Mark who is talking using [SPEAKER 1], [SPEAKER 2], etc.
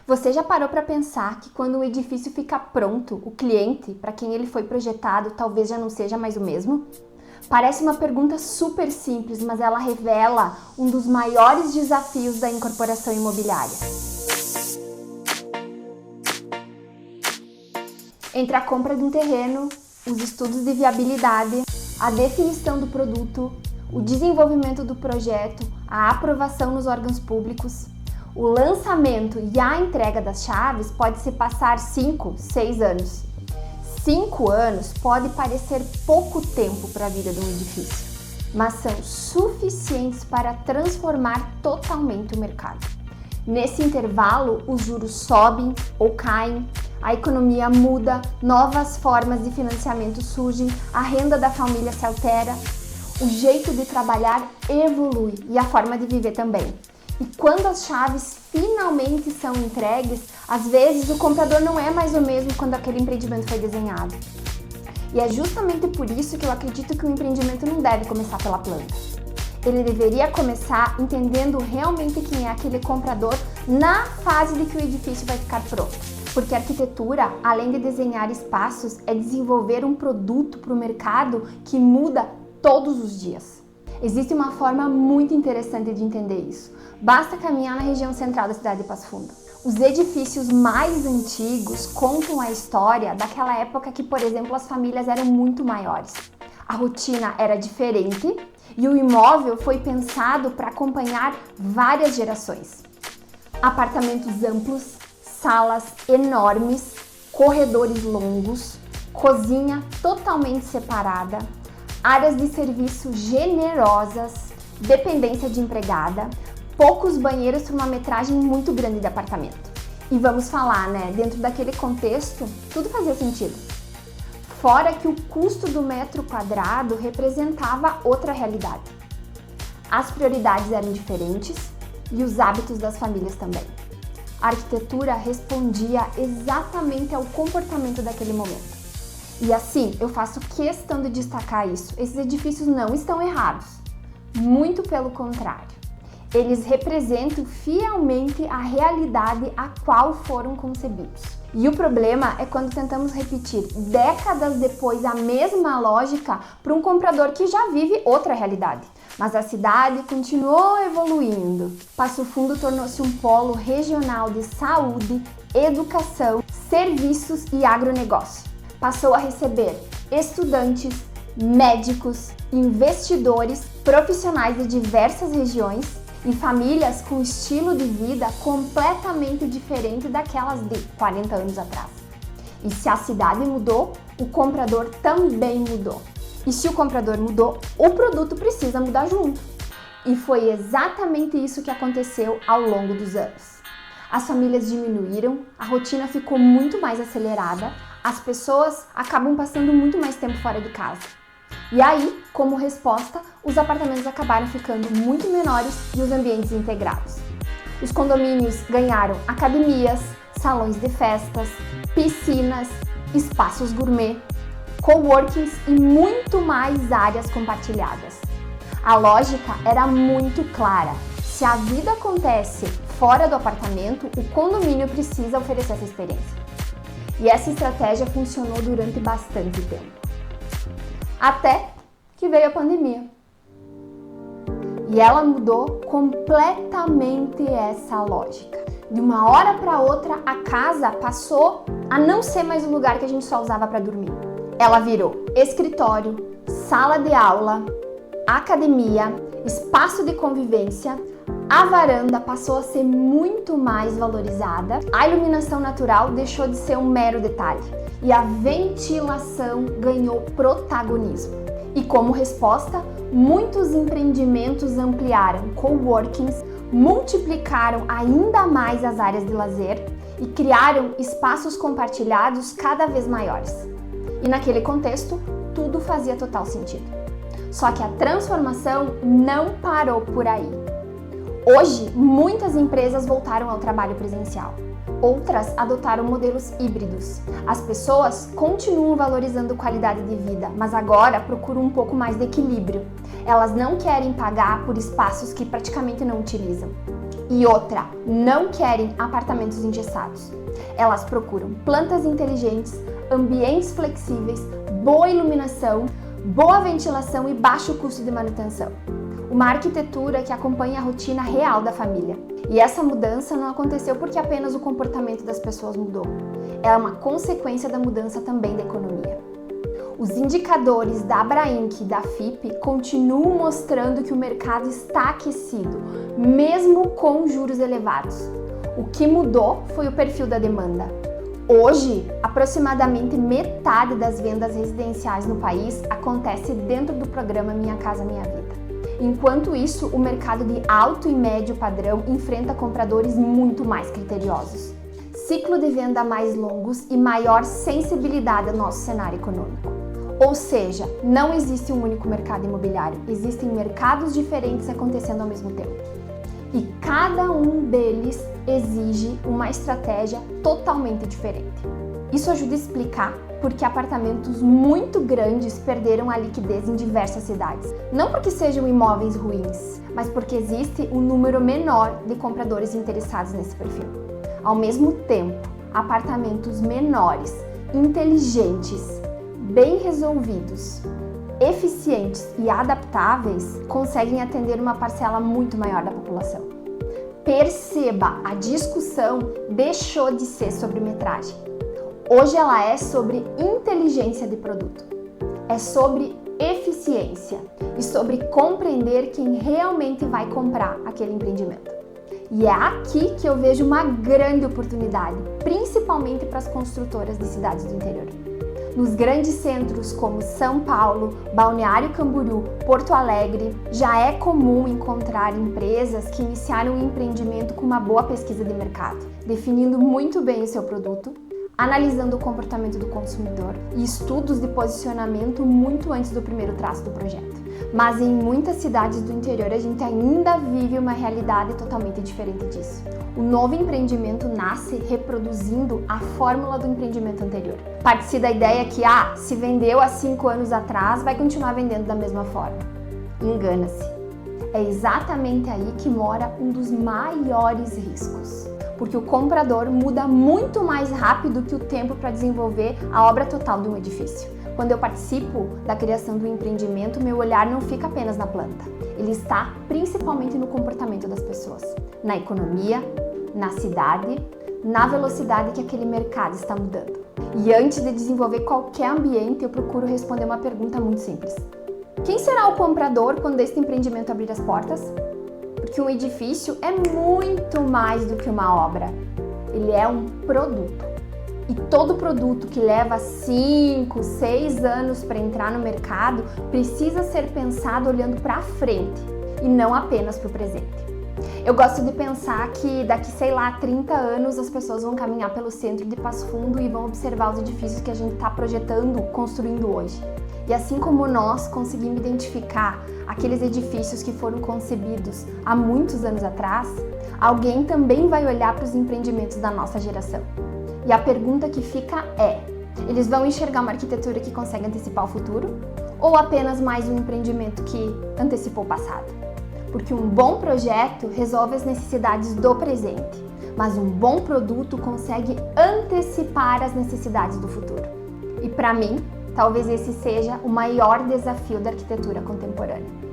[SPEAKER 1] Você já parou para pensar que quando um edifício fica pronto, o cliente, para quem ele foi projetado, talvez já não seja mais o mesmo? Parece uma pergunta super simples, mas ela revela um dos maiores desafios da incorporação imobiliária. Entre a compra de um terreno, os estudos de viabilidade, a definição do produto, o desenvolvimento do projeto, a aprovação nos órgãos públicos, o lançamento e a entrega das chaves pode se passar 5, 6 anos. 5 anos pode parecer pouco tempo para a vida de um edifício, mas são suficientes para transformar totalmente o mercado. Nesse intervalo, os juros sobem ou caem, a economia muda, novas formas de financiamento surgem, a renda da família se altera, o jeito de trabalhar evolui e a forma de viver também. E quando as chaves finalmente são entregues, às vezes o comprador não é mais o mesmo quando aquele empreendimento foi desenhado. E é justamente por isso que eu acredito que o empreendimento não deve começar pela planta. Ele deveria começar entendendo realmente quem é aquele comprador na fase de que o edifício vai ficar pronto. Porque a arquitetura, além de desenhar espaços, é desenvolver um produto para o mercado que muda todos os dias. Existe uma forma muito interessante de entender isso. Basta caminhar na região central da cidade de Passo Fundo. Os edifícios mais antigos contam a história daquela época que, por exemplo, as famílias eram muito maiores. A rotina era diferente e o imóvel foi pensado para acompanhar várias gerações. Apartamentos amplos, salas enormes, corredores longos, cozinha totalmente separada, áreas de serviço generosas, dependência de empregada, poucos banheiros para uma metragem muito grande de apartamento. E vamos falar, dentro daquele contexto, tudo fazia sentido. Fora que o custo do metro quadrado representava outra realidade. As prioridades eram diferentes e os hábitos das famílias também. A arquitetura respondia exatamente ao comportamento daquele momento. E assim, eu faço questão de destacar isso. Esses edifícios não estão errados. Muito pelo contrário. Eles representam fielmente a realidade a qual foram concebidos. E o problema é quando tentamos repetir décadas depois a mesma lógica para um comprador que já vive outra realidade. Mas a cidade continuou evoluindo. Passo Fundo tornou-se um polo regional de saúde, educação, serviços e agronegócio. Passou a receber estudantes, médicos, investidores, profissionais de diversas regiões e famílias com estilo de vida completamente diferente daquelas de 40 anos atrás. E se a cidade mudou, o comprador também mudou. E se o comprador mudou, o produto precisa mudar junto. E foi exatamente isso que aconteceu ao longo dos anos. As famílias diminuíram, a rotina ficou muito mais acelerada, as pessoas acabam passando muito mais tempo fora de casa. E aí, como resposta, os apartamentos acabaram ficando muito menores e os ambientes integrados. Os condomínios ganharam academias, salões de festas, piscinas, espaços gourmet, coworkings e muito mais áreas compartilhadas. A lógica era muito clara. Se a vida acontece fora do apartamento, o condomínio precisa oferecer essa experiência. E essa estratégia funcionou durante bastante tempo. Até que veio a pandemia. E ela mudou completamente essa lógica. De uma hora para outra, a casa passou a não ser mais um lugar que a gente só usava para dormir. Ela virou escritório, sala de aula, academia, espaço de convivência. A varanda passou a ser muito mais valorizada. A iluminação natural deixou de ser um mero detalhe. E a ventilação ganhou protagonismo. E como resposta, muitos empreendimentos ampliaram coworkings, multiplicaram ainda mais as áreas de lazer e criaram espaços compartilhados cada vez maiores. E naquele contexto, tudo fazia total sentido. Só que a transformação não parou por aí. Hoje, muitas empresas voltaram ao trabalho presencial. Outras adotaram modelos híbridos. As pessoas continuam valorizando qualidade de vida, mas agora procuram um pouco mais de equilíbrio. Elas não querem pagar por espaços que praticamente não utilizam. E outra, não querem apartamentos engessados. Elas procuram plantas inteligentes, ambientes flexíveis, boa iluminação, boa ventilação e baixo custo de manutenção. Uma arquitetura que acompanha a rotina real da família. E essa mudança não aconteceu porque apenas o comportamento das pessoas mudou. É uma consequência da mudança também da economia. Os indicadores da Abrainc e da FIPE continuam mostrando que o mercado está aquecido, mesmo com juros elevados. O que mudou foi o perfil da demanda. Hoje, aproximadamente metade das vendas residenciais no país acontece dentro do programa Minha Casa Minha Vida. Enquanto isso, o mercado de alto e médio padrão enfrenta compradores muito mais criteriosos. Ciclo de venda mais longos e maior sensibilidade ao nosso cenário econômico. Ou seja, não existe um único mercado imobiliário, existem mercados diferentes acontecendo ao mesmo tempo. E cada um deles exige uma estratégia totalmente diferente. Isso ajuda a explicar porque apartamentos muito grandes perderam a liquidez em diversas cidades. Não porque sejam imóveis ruins, mas porque existe um número menor de compradores interessados nesse perfil. Ao mesmo tempo, apartamentos menores, inteligentes, bem resolvidos, eficientes e adaptáveis conseguem atender uma parcela muito maior da população. Perceba, a discussão deixou de ser sobre metragem. Hoje ela é sobre inteligência de produto. É sobre eficiência e sobre compreender quem realmente vai comprar aquele empreendimento. E é aqui que eu vejo uma grande oportunidade, principalmente para as construtoras de cidades do interior. Nos grandes centros como São Paulo, Balneário Camboriú, Porto Alegre, já é comum encontrar empresas que iniciaram um empreendimento com uma boa pesquisa de mercado, definindo muito bem o seu produto, analisando o comportamento do consumidor e estudos de posicionamento muito antes do primeiro traço do projeto. Mas em muitas cidades do interior a gente ainda vive uma realidade totalmente diferente disso. O novo empreendimento nasce reproduzindo a fórmula do empreendimento anterior. Parte-se da ideia que, se vendeu há 5 anos atrás, vai continuar vendendo da mesma forma. Engana-se. É exatamente aí que mora um dos maiores riscos. Porque o comprador muda muito mais rápido que o tempo para desenvolver a obra total de um edifício. Quando eu participo da criação do empreendimento, meu olhar não fica apenas na planta. Ele está principalmente no comportamento das pessoas, na economia, na cidade, na velocidade que aquele mercado está mudando. E antes de desenvolver qualquer ambiente, eu procuro responder uma pergunta muito simples. Quem será o comprador quando este empreendimento abrir as portas? Porque um edifício é muito mais do que uma obra. Ele é um produto. E todo produto que leva 5, 6 anos para entrar no mercado precisa ser pensado olhando para frente e não apenas para o presente. Eu gosto de pensar que daqui, 30 anos as pessoas vão caminhar pelo centro de Passo Fundo e vão observar os edifícios que a gente está projetando, construindo hoje. E assim como nós conseguimos identificar aqueles edifícios que foram concebidos há muitos anos atrás, alguém também vai olhar para os empreendimentos da nossa geração. E a pergunta que fica é: eles vão enxergar uma arquitetura que consegue antecipar o futuro? Ou apenas mais um empreendimento que antecipou o passado? Porque um bom projeto resolve as necessidades do presente, mas um bom produto consegue antecipar as necessidades do futuro. E para mim, talvez esse seja o maior desafio da arquitetura contemporânea.